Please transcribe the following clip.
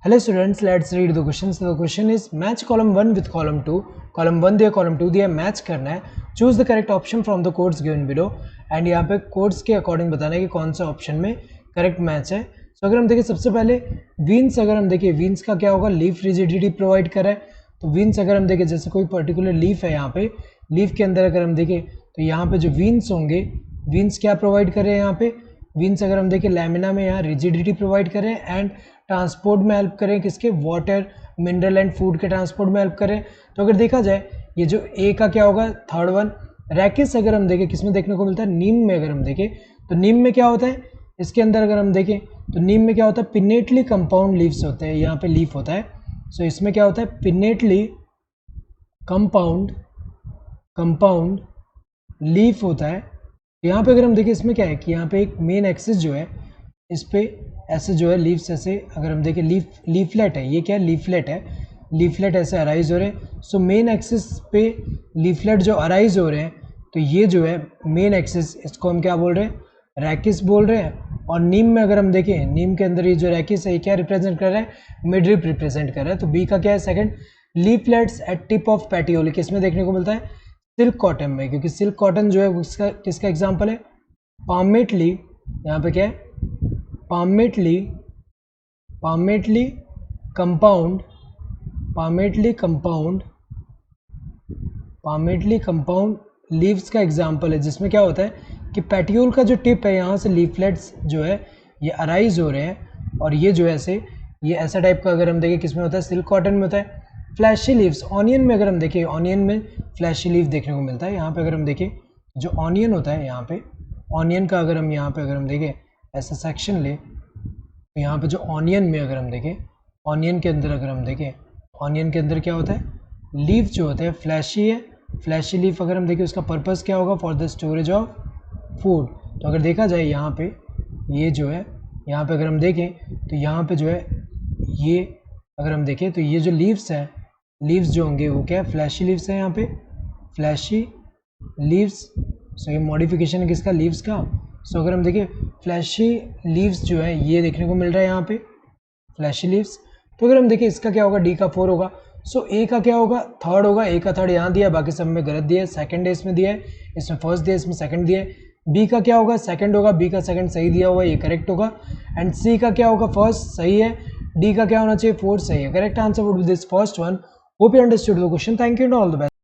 Hello students, let's read the questions. So the question is match column 1 with column 2. Column 1 दिया, column 2 दिया, match करना है. Choose the correct option from the codes given below. And यहाँ पे codes के according बताना है कि कौन सा ऑप्शन में करेक्ट मैच है. So अगर हम देखें सबसे पहले वीन्स, अगर हम देखें वीन्स का क्या होगा, लीफ रिजिडिटी प्रोवाइड करा है. तो वीन्स अगर हम देखें जैसे कोई पर्टिकुलर लीफ है, यहाँ पे लीफ के अंदर अगर हम देखें तो यहाँ पे जो वीन्स होंगे, वीन्स क्या प्रोवाइड कर रहे हैं यहाँ पे, वीन्स अगर हम देखें लैमिना में यहाँ रिजिडिटी प्रोवाइड करें एंड ट्रांसपोर्ट में हेल्प करें, किसके, वाटर, मिनरल एंड फूड के ट्रांसपोर्ट में हेल्प करें. तो अगर देखा जाए ये जो ए का क्या होगा, थर्ड वन. रैकिस अगर हम देखें किसमें देखने को मिलता है, नीम में. अगर हम देखें तो नीम में क्या होता है, इसके अंदर अगर हम देखें तो नीम में क्या होता है, पिनेटली कंपाउंड लीव्स होते हैं, यहाँ पे लीफ होता है. सो इसमें क्या होता है, पिनेटली कंपाउंड लीफ होता है. यहाँ पे अगर हम देखें इसमें क्या है कि यहाँ पे एक मेन एक्सिस जो है, इस पे ऐसे जो है लीव्स ऐसे अगर हम देखें लीफलेट है, ये क्या है, लीफलेट है, लीफलेट ऐसे अराइज हो रहे हैं. सो मेन एक्सिस पे लीफलेट जो अराइज हो रहे हैं, तो ये जो है मेन एक्सिस, इसको हम क्या बोल रहे हैं, रैकिस बोल रहे हैं. और नीम में अगर हम देखें, नीम के अंदर ये जो रैकिस है ये क्या रिप्रेजेंट कर रहा है, मिडरिप रिप्रेजेंट कर रहा है. तो बी का क्या है, second. Leaflets at tip of petiole किसमें देखने को मिलता है, सिल्क कॉटन में, क्योंकि सिल्क कॉटन जो है उसका किसका एग्जाम्पल है, पामेटली. यहाँ पे क्या है, पामेटली कंपाउंड लीव्स का एग्जाम्पल है, जिसमें क्या होता है कि पेटियोल का जो टिप है, यहाँ से लीफलेट्स जो है ये अराइज हो रहे हैं. और ये जो है ऐसे, ये ऐसा टाइप का अगर हम देखें किसमें होता है, सिल्क कॉटन में होता है. फ्लैशी लीव्स, ऑनियन में अगर हम देखें, ऑनियन में फ्लैशी लीव देखने को मिलता है. यहाँ पे अगर हम देखें जो ऑनियन होता है, यहाँ पे ऑनियन का अगर हम यहाँ पे अगर हम देखें ऐसा सेक्शन ले, तो यहाँ पे जो ऑनियन में अगर हम देखें, ऑनियन के अंदर अगर हम देखें, ऑनियन के अंदर क्या होता है, लीफ जो होते हैं फ्लैशी है. फ्लैशी लीफ अगर हम देखें उसका पर्पस क्या होगा, for the storage of food. तो अगर देखा जाए यहाँ पे ये जो है, यहाँ पे अगर हम देखें तो यहाँ पे जो है ये अगर हम देखें तो ये जो लीव्स हैं, लीव्स जो होंगे वो क्या है, फ्लैशी लीव्स है, यहाँ पे फ्लैशी लीव्स. सो ये मॉडिफिकेशन है किसका, लीव्स का. सो अगर हम देखें फ्लैशी लीव्स जो है ये देखने को मिल रहा है यहाँ पे, फ्लैशी लीव्स. तो अगर हम देखें इसका क्या होगा, डी का 4 होगा. सो ए का क्या होगा, थर्ड होगा. ए का थर्ड यहाँ दिया है, बाकी सब में गलत दिया है. सेकंड है इसमें दिया है, इसमें फर्स्ट दिया है, इसमें सेकंड दिया है. बी का क्या होगा, सेकंड होगा. बी का सेकंड सही दिया हुआ है, ये करेक्ट होगा. एंड सी का क्या होगा, फर्स्ट सही है. डी का क्या होना चाहिए, फोर्थ सही है. Correct answer would be this first one. Hope you understood the question. Thank you and all the best.